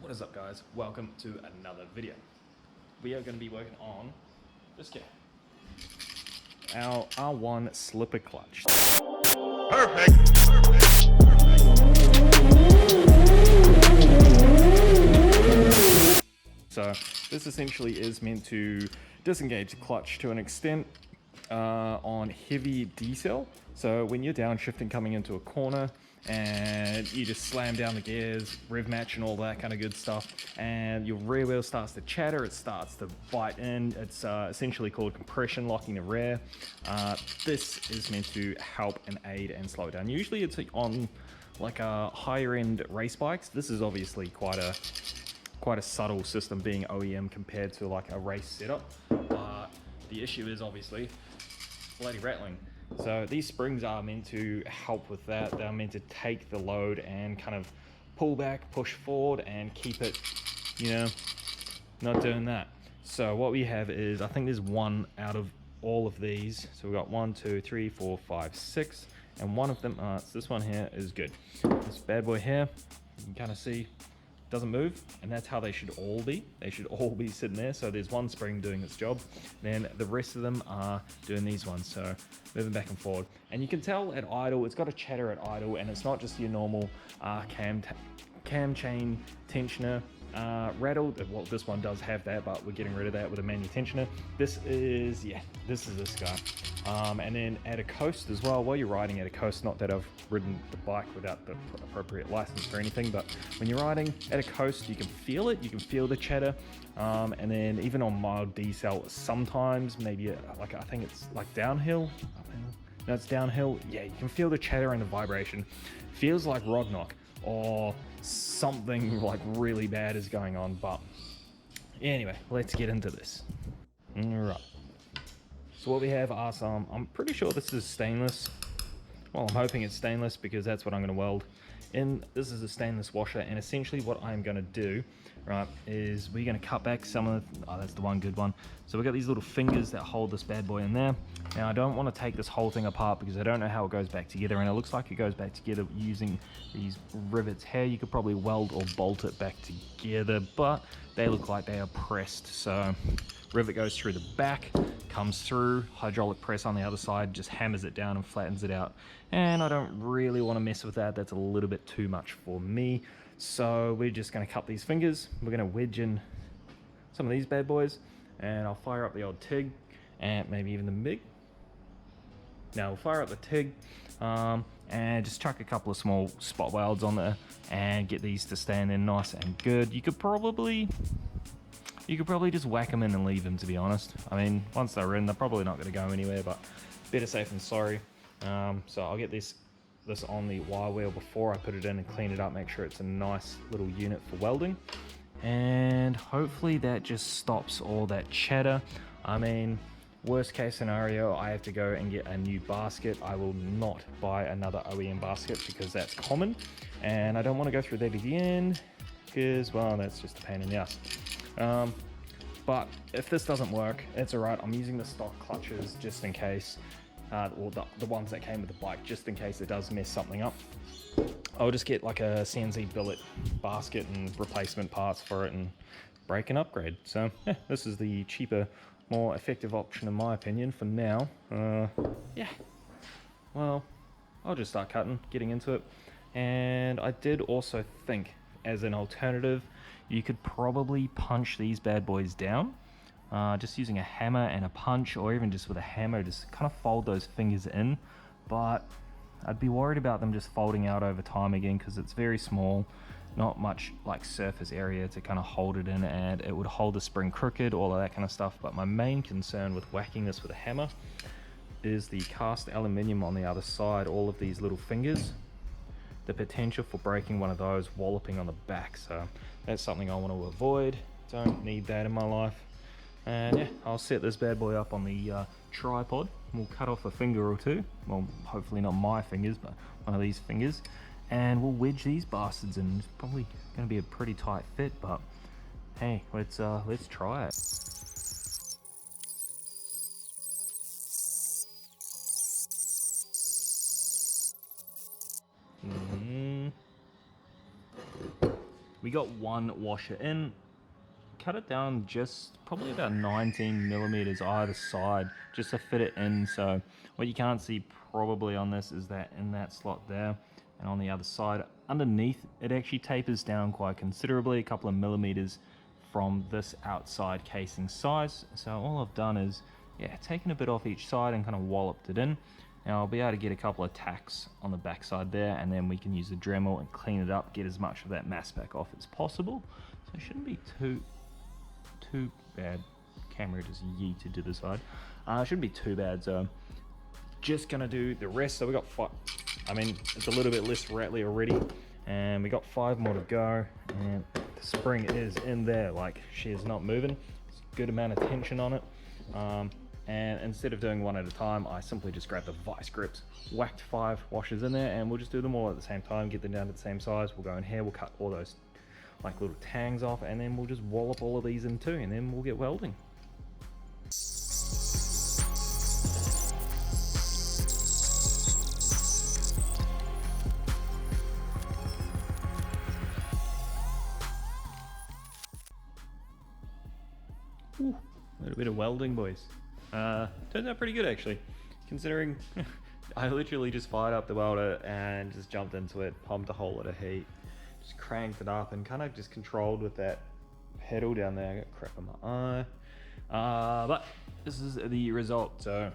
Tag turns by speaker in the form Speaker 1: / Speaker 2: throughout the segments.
Speaker 1: What is up, guys? Welcome to another video. We are going to be working on this guy, our R1 slipper clutch.
Speaker 2: Perfect.
Speaker 1: So this essentially is meant to disengage the clutch to an extent on heavy decel. So when you're downshifting coming into a corner and you just slam down the gears, rev match and all that kind of good stuff, and your rear wheel starts to chatter, it starts to bite in. It's essentially called compression locking the rear. This is meant to help and aid and slow it down. Usually it's on like a higher end race bikes. This is obviously quite a subtle system being OEM compared to like a race setup. The issue is obviously bloody rattling. So these springs are meant to help with that. They're meant to take the load and kind of pull back, push forward, and keep it, you know, not doing that. So what we have is, I think there's one out of all of these. So we've got 1, 2, 3, 4, 5, 6, and one of them, it's this one here, is good. This bad boy here, you can kind of see, doesn't move, and that's how they should all be. They should all be sitting there. So there's one spring doing its job, then the rest of them are doing these ones, so moving back and forward. And you can tell at idle, it's got a chatter at idle, and it's not just your normal cam chain tensioner rattle. Well, this one does have that, but we're getting rid of that with a manual tensioner. This is this guy. And then at a coast as well, while you're riding at a coast, not that I've ridden the bike without the appropriate license or anything, but when you're riding at a coast, you can feel it, you can feel the chatter. And then even on mild decel, sometimes maybe like, I think it's like downhill. No, it's downhill. Yeah, you can feel the chatter and the vibration. Feels like rod knock or something like really bad is going on. But anyway, let's get into this. All right. So what we have are some, I'm pretty sure this is stainless. Well, I'm hoping it's stainless because that's what I'm going to weld. And this is a stainless washer, and essentially what I'm going to do, right, is we're going to cut back some of, oh, that's the one good one. So we've got these little fingers that hold this bad boy in there. Now I don't want to take this whole thing apart because I don't know how it goes back together, and it looks like it goes back together using these rivets here. You could probably weld or bolt it back together, but they look like they are pressed. So rivet goes through the back, comes through, hydraulic press on the other side, just hammers it down and flattens it out. And I don't really want to mess with that. That's a little bit too much for me. So we're just going to cut these fingers. We're going to wedge in some of these bad boys, and I'll fire up the old TIG and maybe even the MIG. Now we'll fire up the TIG and just chuck a couple of small spot welds on there and get these to stand in nice and good. You could probably just whack them in and leave them, to be honest. I mean, once they're in, they're probably not going to go anywhere, but better safe than sorry. So I'll get this on the wire wheel before I put it in and clean it up, make sure it's a nice little unit for welding. And hopefully that just stops all that chatter. I mean, worst case scenario, I have to go and get a new basket. I will not buy another OEM basket because that's common. And I don't want to go through that again because, well, that's just a pain in the ass. But if this doesn't work, it's all right. I'm using the stock clutches just in case, or the ones that came with the bike, just in case it does mess something up. I'll just get like a CNC billet basket and replacement parts for it and break and upgrade. So yeah, this is the cheaper, more effective option in my opinion for now. Yeah, well, I'll just start getting into it. And I did also think, as an alternative, you could probably punch these bad boys down, just using a hammer and a punch, or even just with a hammer, just kind of fold those fingers in. But I'd be worried about them just folding out over time again because it's very small, not much like surface area to kind of hold it in, and it would hold the spring crooked, all of that kind of stuff. But my main concern with whacking this with a hammer is the cast aluminium on the other side, all of these little fingers, the potential for breaking one of those, walloping on the back. So that's something I want to avoid. Don't need that in my life. And yeah, I'll set this bad boy up on the tripod. We'll cut off a finger or two. Well, hopefully not my fingers, but one of these fingers. And we'll wedge these bastards in. It's probably going to be a pretty tight fit, but hey, let's try it. we got one washer in, cut it down just probably about 19 millimeters either side just to fit it in. So what you can't see probably on this is that in that slot there, and on the other side underneath, it actually tapers down quite considerably, a couple of millimeters from this outside casing size. So all I've done is, yeah, taken a bit off each side and kind of walloped it in. Now I'll be able to get a couple of tacks on the back side there, and then we can use the Dremel and clean it up, get as much of that mass back off as possible. So it shouldn't be too bad. Camera just yeeted to the side. Shouldn't be too bad. So just gonna do the rest. So we got five. I mean, it's a little bit less rattly already, and we got 5 more to go. And the spring is in there, like she is not moving. It's a good amount of tension on it. And instead of doing one at a time, I simply just grabbed the vice grips, whacked 5 washers in there, and we'll just do them all at the same time, get them down to the same size. We'll go in here, we'll cut all those like little tangs off, and then we'll just wallop all of these in too, and then we'll get welding. Ooh, a little bit of welding, boys. Turned out pretty good actually, considering I literally just fired up the welder and just jumped into it, pumped a whole lot of heat, just cranked it up and kind of just controlled with that pedal down there. I got crap in my eye. But this is the result, so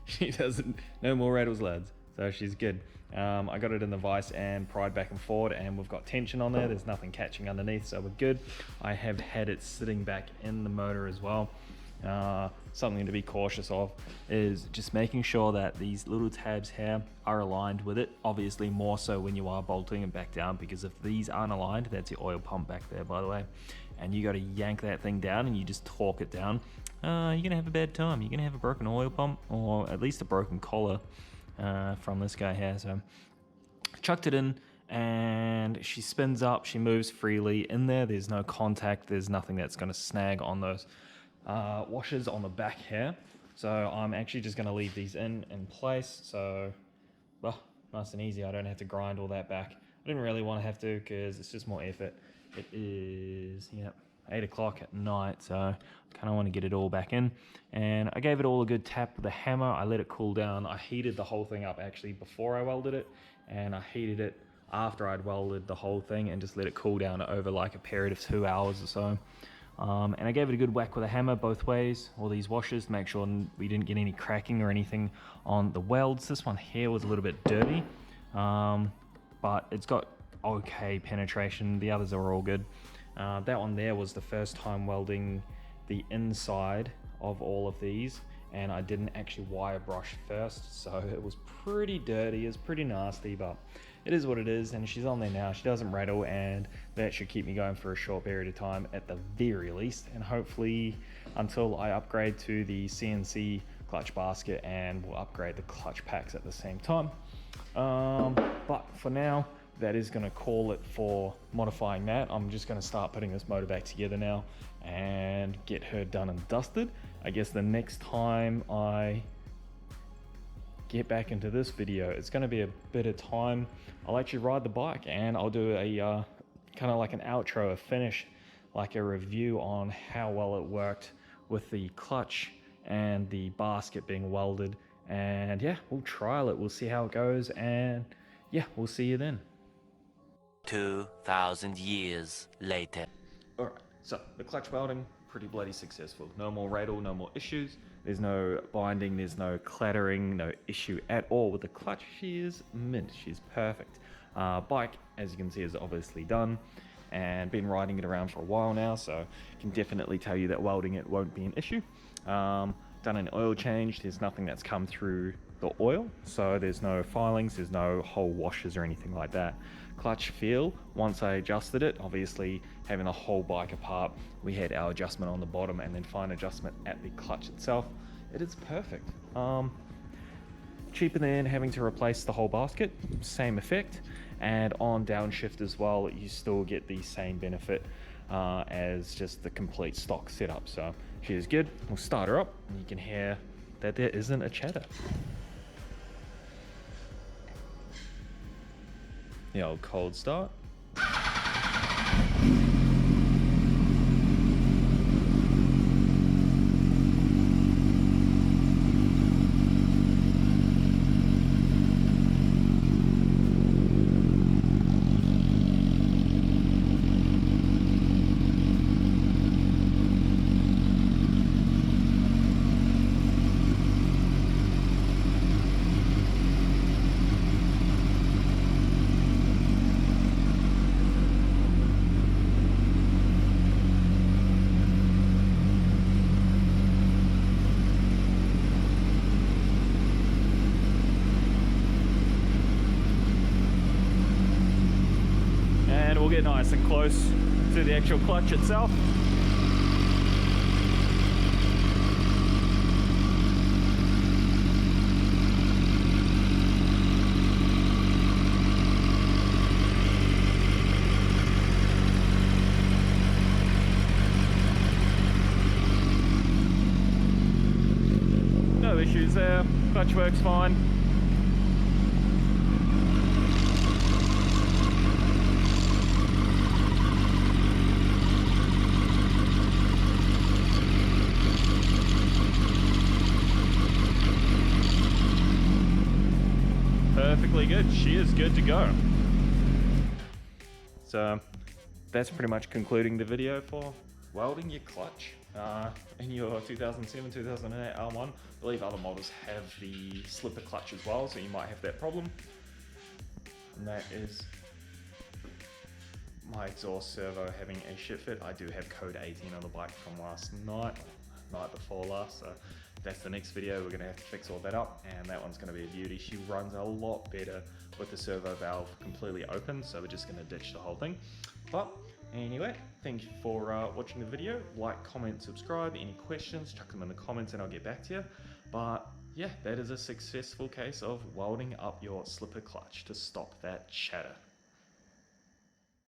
Speaker 1: she doesn't, no more rattles, lads. So she's good. I got it in the vise and pried back and forward, and we've got tension on there. There's nothing catching underneath, so we're good. I have had it sitting back in the motor as well. Something to be cautious of is just making sure that these little tabs here are aligned with it. Obviously more so when you are bolting it back down, because if these aren't aligned, that's your oil pump back there, by the way, and you got to yank that thing down and you just torque it down, you're gonna have a bad time. You're gonna have a broken oil pump, or at least a broken collar from this guy here. So chucked it in, and she spins up, she moves freely in there. There's no contact, there's nothing that's going to snag on those washers on the back here. So I'm actually just going to leave these in place. So well, nice and easy. I don't have to grind all that back. I didn't really want to have to, because it's just more effort. It is 8 o'clock at night, so I kind of want to get it all back in. And I gave it all a good tap with a hammer. I let it cool down. I heated the whole thing up actually before I welded it, and I heated it after I'd welded the whole thing, and just let it cool down over like a period of 2 hours or so. And I gave it a good whack with a hammer both ways, all these washers, to make sure we didn't get any cracking or anything on the welds. This one here was a little bit dirty, but it's got okay penetration. The others are all good. That one there was the first time welding the inside of all of these, and I didn't actually wire brush first, so it was pretty dirty. It's pretty nasty, but it is what it is, and she's on there now. She doesn't rattle, and that should keep me going for a short period of time at the very least, and hopefully until I upgrade to the CNC clutch basket, and we'll upgrade the clutch packs at the same time. But for now, that is going to call it for modifying that. I'm just going to start putting this motor back together now and get her done and dusted. I guess the next time I get back into this video, it's going to be a bit of time. I'll actually ride the bike, and I'll do a kind of like an outro, a finish, like a review on how well it worked with the clutch and the basket being welded. And yeah, we'll trial it, we'll see how it goes, and yeah, we'll see you then.
Speaker 3: 2,000 years later.
Speaker 1: Alright, so the clutch welding, pretty bloody successful. No more rattle, no more issues. There's no binding, there's no clattering, no issue at all with the clutch. She is mint, she's perfect. Bike, as you can see, is obviously done, and been riding it around for a while now, so I can definitely tell you that welding it won't be an issue. Done an oil change, there's nothing that's come through the oil, so there's no filings, there's no whole washers or anything like that. Clutch feel, once I adjusted it, obviously having the whole bike apart, we had our adjustment on the bottom and then fine adjustment at the clutch itself. It is perfect. Cheaper than having to replace the whole basket, same effect, and on downshift as well, you still get the same benefit as just the complete stock setup. So she is good. We'll start her up, and you can hear that there isn't a chatter. The old cold start. and we'll get nice and close to the actual clutch itself. No issues there, clutch works fine. Perfectly good, she is good to go. So that's pretty much concluding the video for welding your clutch in your 2007, 2008 R1. I believe other models have the slipper clutch as well, so you might have that problem. And that is my exhaust servo having a shit fit. I do have code 18 on the bike from last night before last, so that's the next video. We're gonna have to fix all that up, and that one's gonna be a beauty. She runs a lot better with the servo valve completely open, so we're just gonna ditch the whole thing. But anyway, thank you for watching the video. Like, comment, subscribe. Any questions, chuck them in the comments and I'll get back to you. But yeah, that is a successful case of welding up your slipper clutch to stop that chatter.